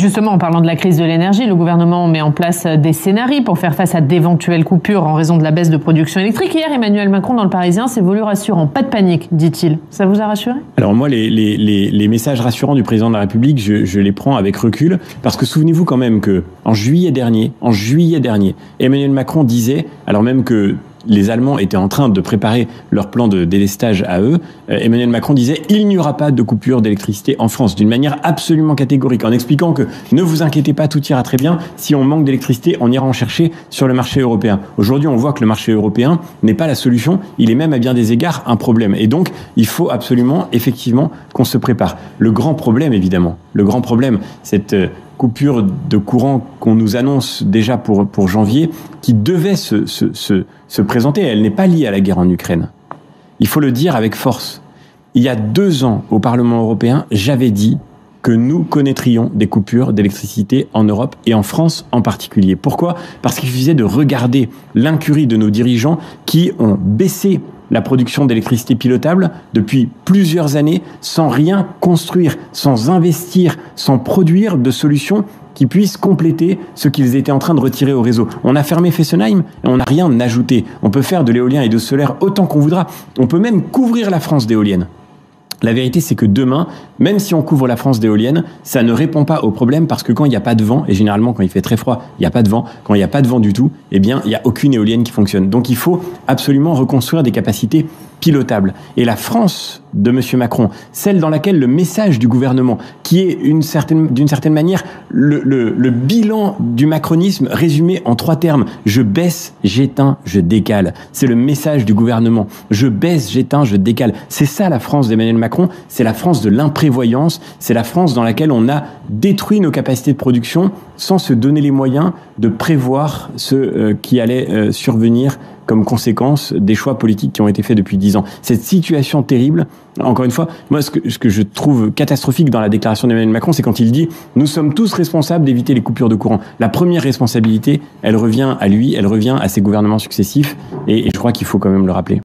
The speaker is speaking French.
Justement, en parlant de la crise de l'énergie, le gouvernement met en place des scénarios pour faire face à d'éventuelles coupures en raison de la baisse de production électrique. Hier, Emmanuel Macron, dans Le Parisien, s'est voulu rassurant. Pas de panique, dit-il. Ça vous a rassuré? Alors moi, les messages rassurants du président de la République, je les prends avec recul, parce que souvenez-vous quand même que en juillet dernier, Emmanuel Macron disait, alors même que les Allemands étaient en train de préparer leur plan de délestage à eux, Emmanuel Macron disait « Il n'y aura pas de coupure d'électricité en France », d'une manière absolument catégorique, en expliquant que « Ne vous inquiétez pas, tout ira très bien. Si on manque d'électricité, on ira en chercher sur le marché européen ». Aujourd'hui, on voit que le marché européen n'est pas la solution. Il est même à bien des égards un problème. Et donc, il faut absolument, effectivement, qu'on se prépare. Le grand problème, évidemment, cette coupure de courant qu'on nous annonce déjà pour janvier, qui devait se présenter, elle n'est pas liée à la guerre en Ukraine. Il faut le dire avec force. Il y a 2 ans, au Parlement européen, j'avais dit que nous connaîtrions des coupures d'électricité en Europe et en France en particulier. Pourquoi ? Parce qu'il suffisait de regarder l'incurie de nos dirigeants qui ont baissé la production d'électricité pilotable depuis plusieurs années sans rien construire, sans investir, sans produire de solutions qui puissent compléter ce qu'ils étaient en train de retirer au réseau. On a fermé Fessenheim et on n'a rien ajouté. On peut faire de l'éolien et de solaire autant qu'on voudra. On peut même couvrir la France d'éoliennes. La vérité, c'est que demain, même si on couvre la France d'éoliennes, ça ne répond pas au problème parce que quand il n'y a pas de vent, et généralement quand il fait très froid, il n'y a pas de vent, quand il n'y a pas de vent du tout, eh bien, il n'y a aucune éolienne qui fonctionne. Donc il faut absolument reconstruire des capacités pilotables. Et la France de M. Macron, celle dans laquelle le message du gouvernement, qui est d'une certaine manière le bilan du macronisme résumé en 3 termes, je baisse, j'éteins, je décale. C'est le message du gouvernement. Je baisse, j'éteins, je décale. C'est ça la France d'Emmanuel Macron, c'est la France de l'imprévoyance, c'est la France dans laquelle on a détruit nos capacités de production sans se donner les moyens de prévoir ce qui allait survenir comme conséquence des choix politiques qui ont été faits depuis 10 ans. Cette situation terrible, encore une fois, moi ce que je trouve catastrophique dans la déclaration d'Emmanuel Macron, c'est quand il dit « Nous sommes tous responsables d'éviter les coupures de courant ». La première responsabilité, elle revient à lui, elle revient à ses gouvernements successifs, et je crois qu'il faut quand même le rappeler.